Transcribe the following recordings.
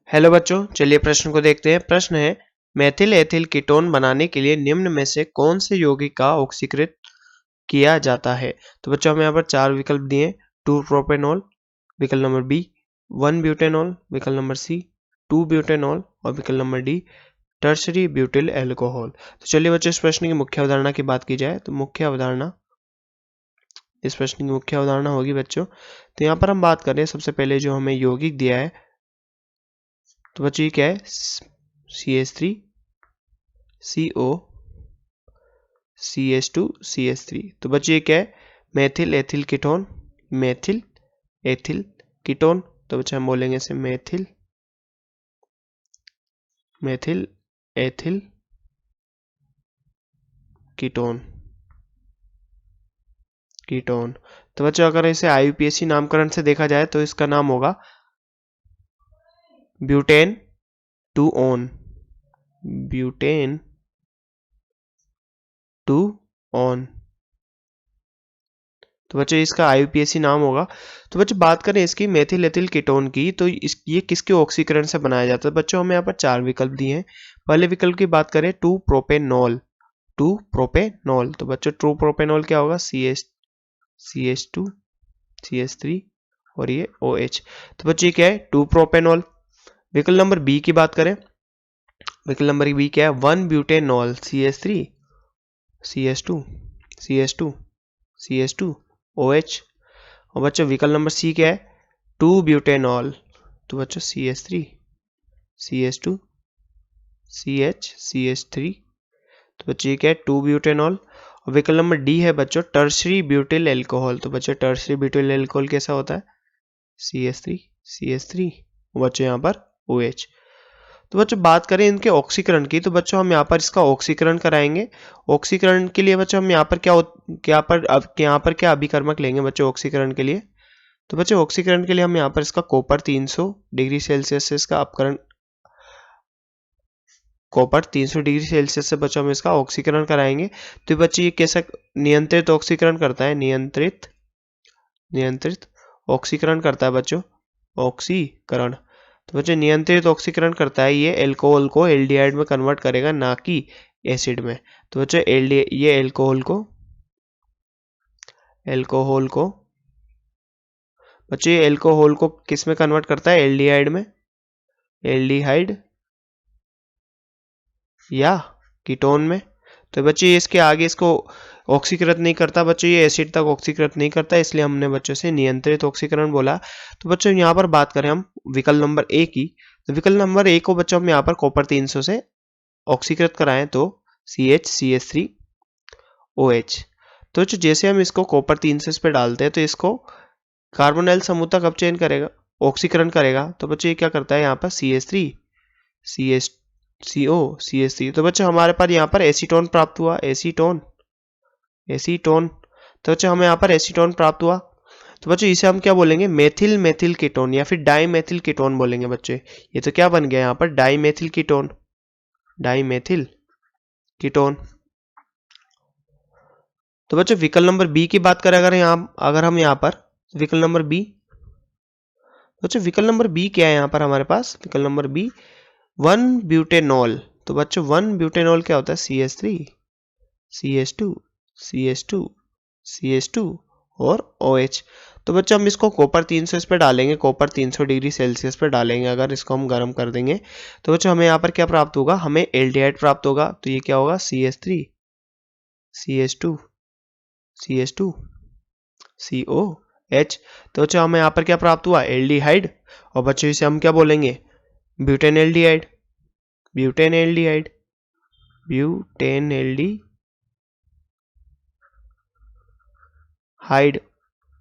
Hello बच्चों, चलिए प्रश्न को देखते हैं। प्रश्न है, मेथिल एथिल कीटोन बनाने के लिए निम्न में से कौन से यौगिक का ऑक्सीकृत किया जाता है। तो बच्चों हमें यहाँ पर चार विकल्प दिए, 2 प्रोपेनॉल, विकल्प नंबर बी 1 ब्यूटेनॉल, विकल्प नंबर सी 2 ब्यूटेनॉल और विकल्प number D tertiary butyl alcohol. तो चलिए बच्चों, इस प्रश्न की मुख्य अवधारणा की बात की जाए तो इस प्रश्न की मुख्य अवधारणा होगी बच्चों, तो यहाँ पर हम बात करें सबसे पहले जो हमें यौगिक दिया है, तो बच्चों ये क्या है, CH3 CO CH2 CH3। तो बच्चों ये क्या है, methyl ethyl ketone, methyl ethyl ketone. तो बच्चों हम बोलेंगे इसे मेथिल एथिल कीटोन। तो बच्चों अगर इसे IUPAC नामकरण से देखा जाए तो इसका नाम होगा ब्यूटेन 2 ऑन, ब्यूटेन 2 ऑन। तो बच्चों इसका IUPAC नाम होगा। तो बच्चों बात करें इसकी मेथिल एथिल कीटोन की, तो ये किसके ऑक्सीकरण से बनाया जाता है। बच्चों हमें यहाँ पर चार विकल्प दिए हैं। पहले विकल्प की बात करें 2 प्रोपेनॉल, तो बच्चों 2 प्रोपेनॉल क्या होगा, CH2 CH3 और ये OH। तो बच्चों ये क्या है, 2 प्रोपेनॉल। विकल्प नंबर बी की बात करें, विकल्प नंबर बी क्या है, 1 ब्यूटेनॉल, CH3 CH2 OH। और बच्चों विकल्प नंबर सी क्या है, 2 ब्यूटेनॉल, तो बच्चों CH3 CH2 CH3। तो बच्चों ये क्या है, 2 ब्यूटेनॉल। और विकल्प नंबर डी है बच्चों टर्शरी ब्यूटिल एल्कोहल। तो बच्चों टर्शरी ब्यूटिल एल्कोहल कैसा होता है, CH3 बच्चों यहाँ पर OH। तो बच्चों बात करें इनके ऑक्सीकरण की, तो बच्चों हम यहाँ पर इसका ऑक्सीकरण कराएंगे। ऑक्सीकरण के लिए बच्चों हम यहाँ पर यहाँ पर क्या अभिकर्मक लेंगे बच्चों ऑक्सीकरण के लिए। तो बच्चों ऑक्सीकरण के लिए हम यहाँ पर इसका कॉपर 300 डिग्री सेल्सियस से इसका अपकरण, कॉपर 300 डिग्री सेल्सियस से बच्चों हम इसका ऑक्सीकरण कराएंगे। तो बच्चे ये कैसा नियंत्रित ऑक्सीकरण करता है, नियंत्रित ऑक्सीकरण करता है बच्चों, ऑक्सीकरण। तो बच्चों नियंत्रित ऑक्सीकरण करता है, ये अल्कोहल को एल्डिहाइड में कन्वर्ट करेगा, ना कि एसिड में। तो बच्चों ये अल्कोहल को किस में कन्वर्ट करता है, एल्डिहाइड में, एल्डिहाइड या कीटोन में। तो बच्चों ये इसके आगे इसको ऑक्सीकृत नहीं करता, बच्चों ये एसिड तक ऑक्सीकृत नहीं करता, इसलिए हमने बच्चों से नियंत्रित ऑक्सीकरण बोला। तो बच्चों यहाँ पर बात करें हम विकल्प नंबर ए की, तो विकल्प नंबर ए को बच्चों हम यहाँ पर कॉपर 300 से ऑक्सीकृत कराएं तो CH3 OH। तो जैसे हम इसको कॉपर 300 पे डालते हैं तो इसको कार्बोनिल समूह तक अब चेंज करेगा, ऑक्सीकरण करेगा। तो बच्चों ये क्या करता है, यहाँ पर CH3 CH3। तो बच्चों हमारे पास यहाँ पर एसीटोन प्राप्त हुआ, एसीटोन। तो बच्चों हमें यहाँ पर एसीटोन प्राप्त हुआ। तो बच्चों इसे हम क्या बोलेंगे, मेथिल कीटोन या फिर डाइमेथिल कीटोन बोलेंगे बच्चे। ये तो क्या बन गया यहाँ पर, डाइमेथिल कीटोन। तो बच्चों विकल्प नंबर बी की बात करें अगर हम यहाँ पर विकल्प नंबर बी, बच्चों विकल्प नंबर बी क्या है यहाँ पर हमारे पास, विकल्प नंबर बी 1 ब्यूटेनॉल। तो बच्चों 1 ब्यूटेनॉल क्या होता है, CH3 और OH। तो बच्चों हम इसको कॉपर 300 इस पे डालेंगे, कॉपर 300 डिग्री सेल्सियस पे डालेंगे, अगर इसको हम गर्म कर देंगे तो बच्चों हमें यहाँ पर क्या प्राप्त होगा, हमें एल्डिहाइड प्राप्त होगा। तो ये क्या होगा, CH3 CH2 COH। तो बच्चों हमें यहाँ पर क्या प्राप्त हुआ, एल्डिहाइड। और बच्चों इसे हम क्या बोलेंगे, ब्यूटेन एल्डिहाइड।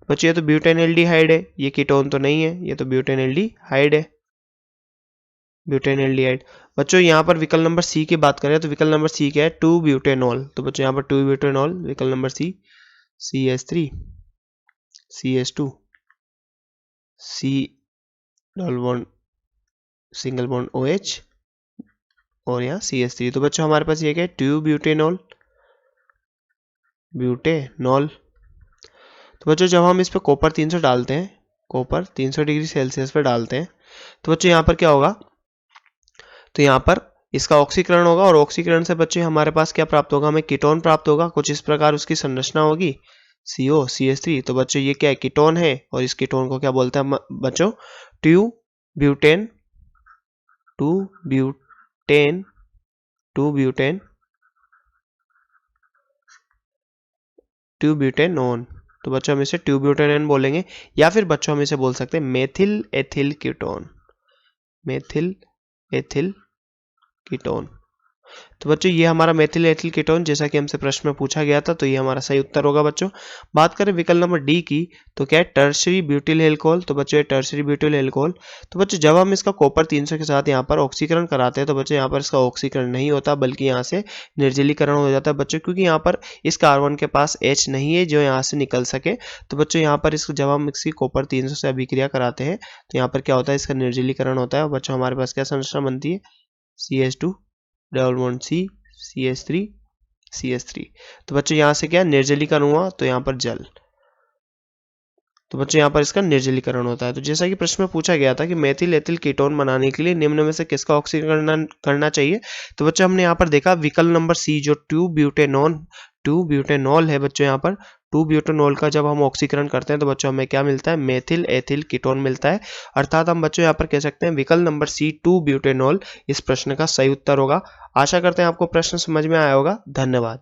बच्चों ये तो ब्यूटेन एल्डिहाइड है, ये कीटोन तो नहीं है, ये तो ब्यूटेन एल्डिहाइड है, ब्यूटेन एल्डिहाइड। बच्चों यहाँ पर विकल्प नंबर सी की बात करें तो विकल्प नंबर सी क्या है, 2 ब्यूटेनॉल। तो बच्चों यहाँ पर 2 ब्यूटेनॉल, विकल्प number C CH3 CH2 C double bond single bond OH और यहाँ CH3। तो बच्चों हमारे पास ये क्या है, 2 ब्यूटेनॉल। तो बच्चों जब हम इस पे कॉपर 300 डालते हैं, कॉपर 300 डिग्री सेल्सियस पे डालते हैं, तो बच्चों यहाँ पर क्या होगा, तो यहाँ पर इसका ऑक्सीकरण होगा और ऑक्सीकरण से बच्चे हमारे पास क्या प्राप्त होगा, हमें कीटोन प्राप्त होगा। कुछ इस प्रकार उसकी संरचना होगी COCH3। तो बच्चों ये क्या है, कीटोन है और इस कीटोन को क्या बोलते हैं बच्चों, टू ब्यूटेन ट्यूब्यूटेनोन। तो बच्चों हम इसे ट्यूब्यूटेनोन बोलेंगे, या फिर बच्चों हम इसे बोल सकते हैं मेथिल एथिल कीटोन। तो बच्चों ये हमारा मेथिल एथिल कीटोन, जैसा कि हमसे प्रश्न में पूछा गया था, तो ये हमारा सही उत्तर होगा बच्चों। बात करें विकल्प नंबर डी की, तो क्या है, टर्शरी ब्यूटिल एल्कोहल। तो बच्चों ये टर्शरी ब्यूटिल एल्कोहल, तो बच्चों जब हम इसका कॉपर 300 के साथ यहाँ पर ऑक्सीकरण कराते हैं, तो बच्चों यहाँ पर इसका ऑक्सीकरण नहीं होता, बल्कि यहाँ से निर्जलीकरण हो जाता है बच्चों, क्योंकि यहाँ पर इस कार्बन के पास H नहीं है जो यहाँ से निकल सके। तो बच्चों यहाँ पर इसको जब हम इसकी कॉपर 300 से अभिक्रिया कराते हैं, तो यहाँ पर क्या होता है, इसका निर्जलीकरण होता है। और बच्चों हमारे पास क्या संरचना बनती है, CH2 double bond C CH3। तो बच्चों यहाँ से क्या निर्जलीकरण हुआ, तो यहाँ पर जल, तो बच्चों यहाँ पर इसका निर्जलीकरण होता है। तो जैसा कि प्रश्न में पूछा गया था कि मेथिल एथिल कीटोन बनाने के लिए निम्न में से किसका ऑक्सीकरण करना चाहिए, तो बच्चों हमने यहाँ पर देखा विकल्प नंबर सी जो 2-ब्यूटेनॉल है बच्चों, यहाँ पर 2-ब्यूटेनॉल का जब हम ऑक्सीकरण करते हैं तो बच्चों हमें क्या मिलता है, मेथिल एथिल कीटोन मिलता है। अर्थात हम बच्चों यहाँ पर कह सकते हैं विकल्प नंबर सी 2-ब्यूटेनॉल इस प्रश्न का सही उत्तर होगा। आशा करते हैं आपको प्रश्न समझ में आया होगा। धन्यवाद।